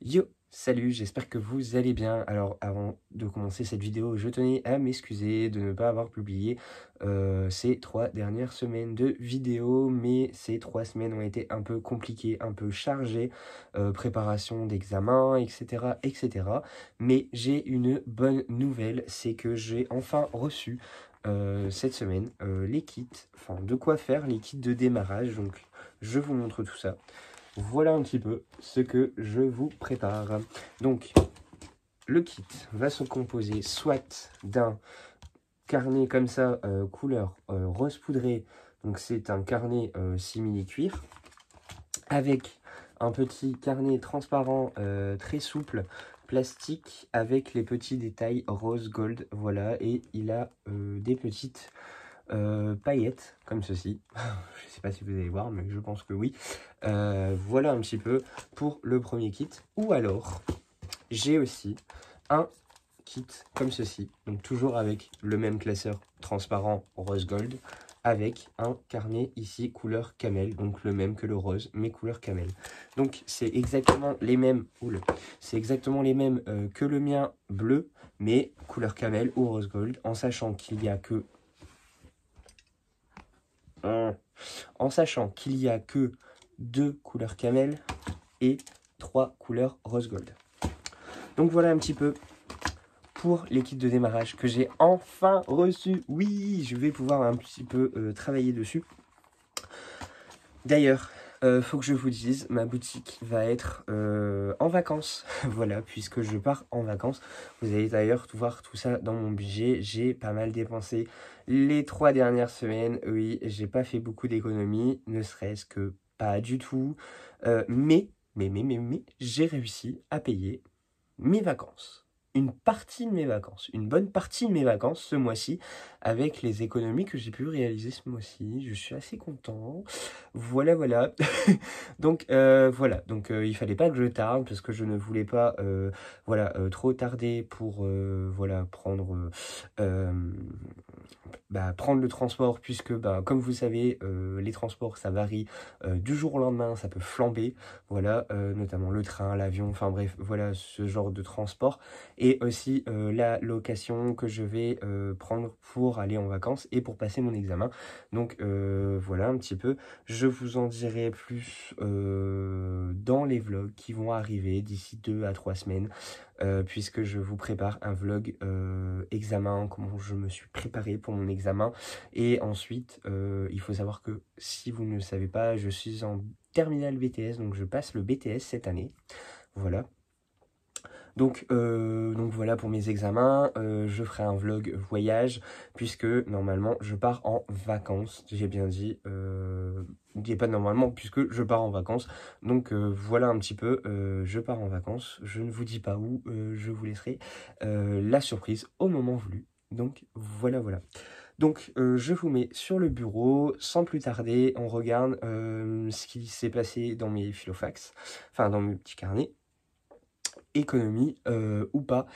Yo, salut, j'espère que vous allez bien. Alors avant de commencer cette vidéo, je tenais à m'excuser de ne pas avoir publié ces 3 dernières semaines de vidéos, mais ces 3 semaines ont été un peu compliquées, un peu chargées, préparation d'examen, etc., etc. Mais j'ai une bonne nouvelle, c'est que j'ai enfin reçu cette semaine les kits, enfin de quoi faire les kits de démarrage, donc je vous montre tout ça. Voilà un petit peu ce que je vous prépare. Donc, le kit va se composer soit d'un carnet comme ça, couleur rose poudré. Donc, c'est un carnet simili-cuir avec un petit carnet transparent très souple, plastique, avec les petits détails rose gold. Voilà, et il a des petites paillettes comme ceci. Je ne sais pas si vous allez voir, mais je pense que oui. Voilà un petit peu pour le premier kit. Ou alors, j'ai aussi un kit comme ceci. Donc toujours avec le même classeur transparent rose gold. Avec un carnet ici couleur camel. Donc le même que le rose, mais couleur camel. Donc c'est exactement les mêmes. Oula, c'est exactement les mêmes que le mien bleu, mais couleur camel ou rose gold. En sachant qu'il n'y a que en sachant qu'il y a que 2 couleurs camel et 3 couleurs rose gold. Donc voilà un petit peu pour les kits de démarrage que j'ai enfin reçu. Oui, je vais pouvoir un petit peu travailler dessus. D'ailleurs, faut que je vous dise, ma boutique va être en vacances. Voilà, puisque je pars en vacances. Vous allez d'ailleurs voir tout ça dans mon budget. J'ai pas mal dépensé les 3 dernières semaines. Oui, j'ai pas fait beaucoup d'économies, ne serait-ce que pas du tout. Mais, j'ai réussi à payer mes vacances. Une partie de mes vacances, une bonne partie de mes vacances ce mois-ci, avec les économies que j'ai pu réaliser ce mois-ci. Je suis assez content. Voilà, voilà. Donc, voilà. Donc, il fallait pas que je tarde, parce que je ne voulais pas, voilà, trop tarder pour, voilà, prendre le transport, puisque, comme vous savez, les transports, ça varie du jour au lendemain, ça peut flamber, voilà, notamment le train, l'avion, enfin bref, voilà, ce genre de transport, et aussi la location que je vais prendre pour aller en vacances et pour passer mon examen. Donc, voilà un petit peu, je vous en dirai plus dans les vlogs qui vont arriver d'ici 2 à 3 semaines. Puisque je vous prépare un vlog examen, comment je me suis préparé pour mon examen. Et ensuite, il faut savoir que si vous ne le savez pas, je suis en terminale BTS, donc je passe le BTS cette année. Voilà. Donc voilà pour mes examens, je ferai un vlog voyage, puisque normalement je pars en vacances, j'ai bien dit, pas normalement, puisque je pars en vacances, donc voilà un petit peu, je pars en vacances, je ne vous dis pas où, je vous laisserai la surprise au moment voulu, donc voilà voilà. Donc je vous mets sur le bureau, sans plus tarder, on regarde ce qui s'est passé dans mes filofax, enfin dans mes petits carnets, économie ou pas.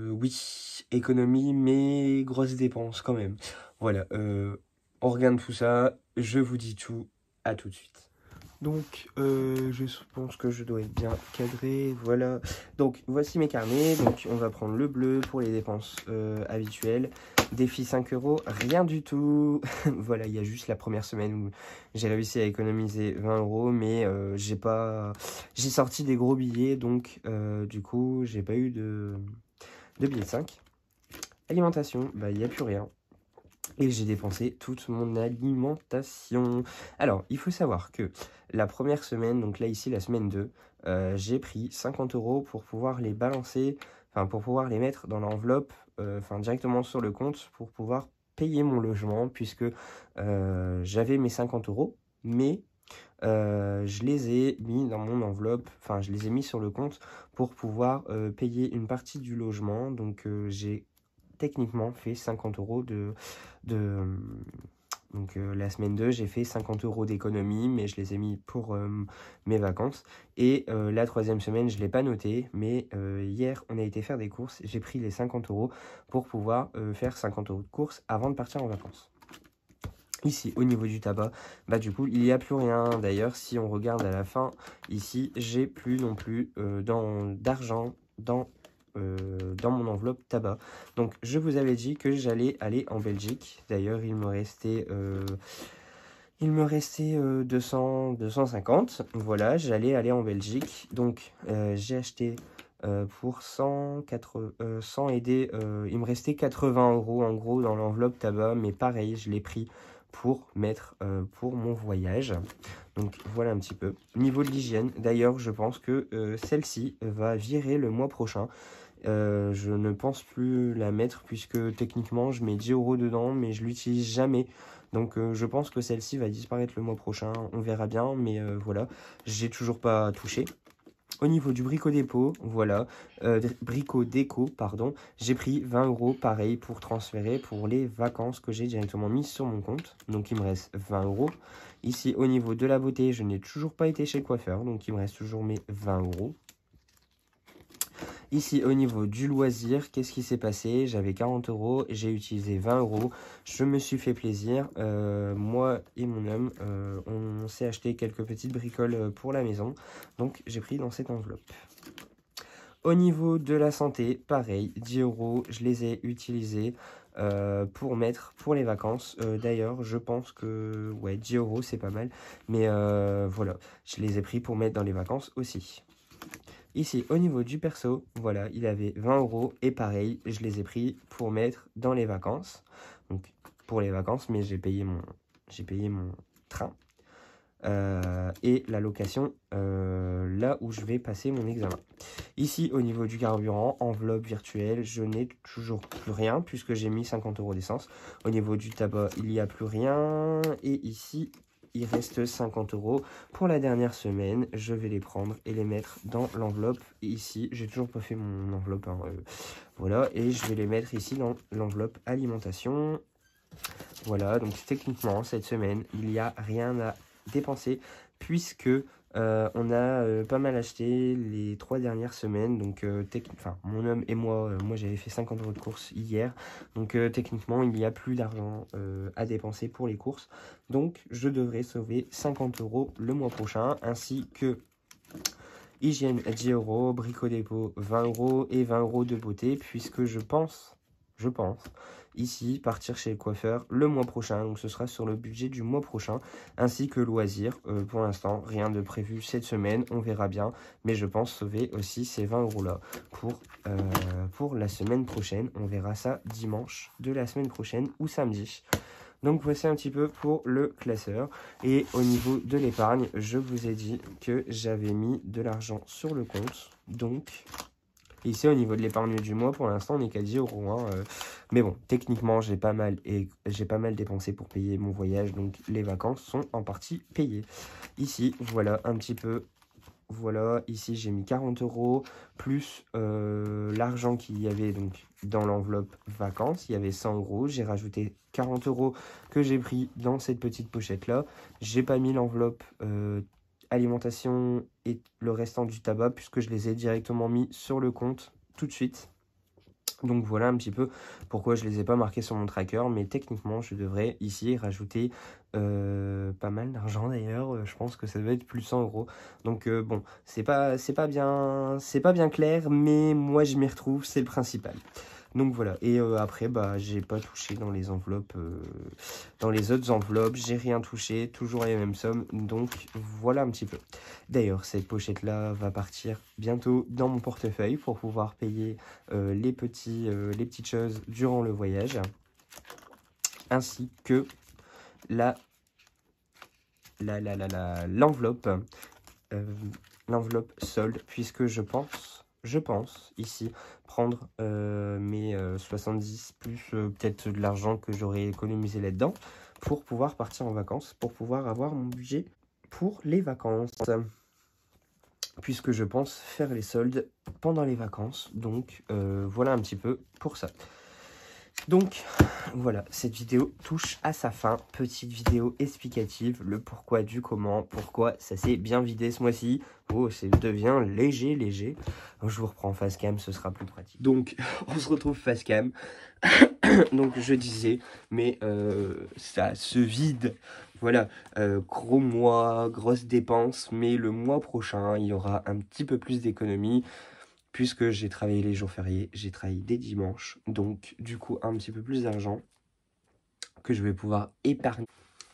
Oui, économie, mais grosses dépenses quand même. Voilà, on regarde tout ça, je vous dis tout, à tout de suite. Donc, je pense que je dois être bien cadré, voilà. Donc, voici mes carnets. Donc, on va prendre le bleu pour les dépenses habituelles. Défi 5 euros, rien du tout. Voilà, il y a juste la première semaine où j'ai réussi à économiser 20 euros, mais j'ai sorti des gros billets, donc du coup, j'ai pas eu de billets de 5. Alimentation, il n'y a plus rien. Et j'ai dépensé toute mon alimentation. Alors, il faut savoir que la première semaine, donc là ici la semaine 2, j'ai pris 50 euros pour pouvoir les balancer, enfin pour pouvoir les mettre dans l'enveloppe, enfin directement sur le compte pour pouvoir payer mon logement, puisque j'avais mes 50 euros, mais je les ai mis dans mon enveloppe, enfin je les ai mis sur le compte pour pouvoir payer une partie du logement. Donc j'ai techniquement fait 50 euros de donc la semaine 2, j'ai fait 50 euros d'économie, mais je les ai mis pour mes vacances. Et la troisième semaine, je ne l'ai pas noté, mais hier, on a été faire des courses. J'ai pris les 50 euros pour pouvoir faire 50 euros de courses avant de partir en vacances. Ici, au niveau du tabac, bah du coup, il n'y a plus rien. D'ailleurs, si on regarde à la fin, ici, j'ai plus non plus d'argent dans mon enveloppe tabac. Donc, je vous avais dit que j'allais aller en Belgique. D'ailleurs, il me restait 250. Voilà, j'allais aller en Belgique. Donc, j'ai acheté pour 100 et des... il me restait 80 € en gros dans l'enveloppe tabac. Mais pareil, je l'ai pris pour mettre pour mon voyage. Donc, voilà un petit peu. Niveau de l'hygiène, d'ailleurs, je pense que celle-ci va virer le mois prochain. Je ne pense plus la mettre puisque techniquement je mets 10 € dedans mais je l'utilise jamais, donc je pense que celle-ci va disparaître le mois prochain, on verra bien, mais voilà, j'ai toujours pas touché. Au niveau du Brico Dépôt, voilà, Brico Déco, pardon, j'ai pris 20 € pareil pour transférer pour les vacances que j'ai directement mis sur mon compte, donc il me reste 20 €. Ici au niveau de la beauté, je n'ai toujours pas été chez le coiffeur, donc il me reste toujours mes 20 €. Ici, au niveau du loisir, qu'est-ce qui s'est passé? J'avais 40 €, j'ai utilisé 20 €. Je me suis fait plaisir. Moi et mon homme, on s'est acheté quelques petites bricoles pour la maison. Donc, j'ai pris dans cette enveloppe. Au niveau de la santé, pareil, 10 €, je les ai utilisés pour mettre pour les vacances. D'ailleurs, je pense que ouais, 10 € c'est pas mal. Mais voilà, je les ai pris pour mettre dans les vacances aussi. Ici, au niveau du perso, voilà, il avait 20 € et pareil, je les ai pris pour mettre dans les vacances. Donc, pour les vacances, mais j'ai payé mon train et la location là où je vais passer mon examen. Ici, au niveau du carburant, enveloppe virtuelle, je n'ai toujours plus rien puisque j'ai mis 50 € d'essence. Au niveau du tabac, il n'y a plus rien. Et ici, il reste 50 € pour la dernière semaine. Je vais les prendre et les mettre dans l'enveloppe. Et ici, j'ai toujours pas fait mon enveloppe. Hein, voilà, et je vais les mettre ici dans l'enveloppe alimentation. Voilà, donc techniquement, cette semaine, il n'y a rien à dépenser puisque on a pas mal acheté les 3 dernières semaines. Donc, mon homme et moi, j'avais fait 50 € de courses hier. Donc, techniquement, il n'y a plus d'argent à dépenser pour les courses. Donc, je devrais sauver 50 € le mois prochain. Ainsi que hygiène 10 €, Brico Dépôt 20 € et 20 € de beauté. Puisque je pense ici partir chez le coiffeur le mois prochain, donc ce sera sur le budget du mois prochain, ainsi que loisirs. Pour l'instant rien de prévu cette semaine, on verra bien, mais je pense sauver aussi ces 20 € là pour la semaine prochaine. On verra ça dimanche de la semaine prochaine ou samedi. Donc voici un petit peu pour le classeur. Et au niveau de l'épargne, je vous ai dit que j'avais mis de l'argent sur le compte, donc ici, au niveau de l'épargne du mois, pour l'instant, on n'est qu'à 10 €. Hein, mais bon, techniquement, j'ai pas mal dépensé pour payer mon voyage. Donc, les vacances sont en partie payées. Ici, voilà un petit peu. Voilà, ici, j'ai mis 40 € plus l'argent qu'il y avait donc dans l'enveloppe vacances. Il y avait 100 €. J'ai rajouté 40 € que j'ai pris dans cette petite pochette-là. J'ai pas mis l'enveloppe alimentation et le restant du tabac puisque je les ai directement mis sur le compte tout de suite. Donc voilà un petit peu pourquoi je les ai pas marqués sur mon tracker, mais techniquement je devrais ici rajouter pas mal d'argent d'ailleurs. Je pense que ça doit être plus 100 €. Donc bon, c'est pas bien clair, mais moi je m'y retrouve, c'est le principal. Donc voilà, et après, bah, j'ai pas touché dans les enveloppes, dans les autres enveloppes, j'ai rien touché, toujours les mêmes sommes, donc voilà un petit peu. D'ailleurs, cette pochette-là va partir bientôt dans mon portefeuille pour pouvoir payer les petites choses durant le voyage, ainsi que l'enveloppe solde, puisque je pense ici prendre mes 70 plus peut-être de l'argent que j'aurais économisé là-dedans pour pouvoir partir en vacances, pour pouvoir avoir mon budget pour les vacances, puisque je pense faire les soldes pendant les vacances. Donc voilà un petit peu pour ça. Donc voilà, cette vidéo touche à sa fin. Petite vidéo explicative, le pourquoi du comment, pourquoi ça s'est bien vidé ce mois-ci. Oh, ça devient léger. Je vous reprends face cam, ce sera plus pratique. Donc on se retrouve face cam. Donc je disais, mais ça se vide. Voilà, gros mois, grosses dépenses, mais le mois prochain, il y aura un petit peu plus d'économies. Puisque j'ai travaillé les jours fériés, j'ai travaillé des dimanches, donc du coup un petit peu plus d'argent que je vais pouvoir épargner.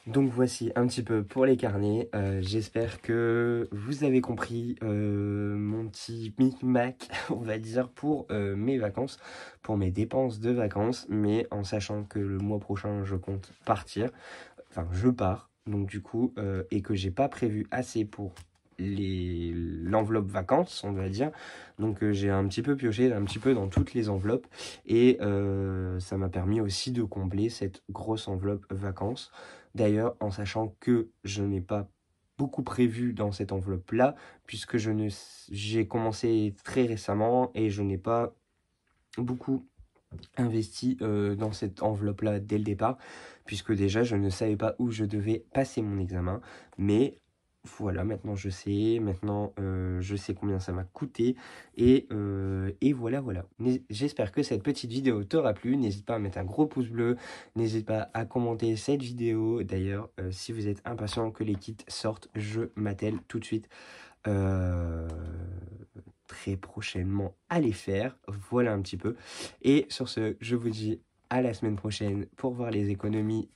Donc voici un petit peu pour les carnets, j'espère que vous avez compris mon petit micmac, on va dire, pour mes vacances, pour mes dépenses de vacances, mais en sachant que le mois prochain je compte partir, enfin je pars, donc du coup, et que j'ai pas prévu assez pour l'enveloppe vacances, on va dire. Donc j'ai un petit peu pioché un petit peu dans toutes les enveloppes et ça m'a permis aussi de combler cette grosse enveloppe vacances. D'ailleurs, en sachant que je n'ai pas beaucoup prévu dans cette enveloppe-là, puisque j'ai commencé très récemment et je n'ai pas beaucoup investi dans cette enveloppe-là dès le départ, puisque déjà je ne savais pas où je devais passer mon examen, mais voilà, maintenant je sais, je sais combien ça m'a coûté, et voilà. J'espère que cette petite vidéo t'aura plu, n'hésite pas à mettre un gros pouce bleu, n'hésite pas à commenter cette vidéo, d'ailleurs, si vous êtes impatient que les kits sortent, je m'attelle tout de suite très prochainement à les faire. Voilà un petit peu. Et sur ce, je vous dis à la semaine prochaine pour voir les économies,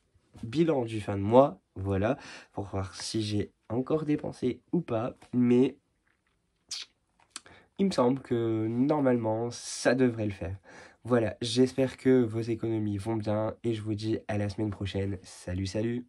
bilan du fin de mois. Voilà, pour voir si j'ai encore dépensé ou pas. Mais il me semble que normalement, ça devrait le faire. Voilà, j'espère que vos économies vont bien et je vous dis à la semaine prochaine. Salut, salut!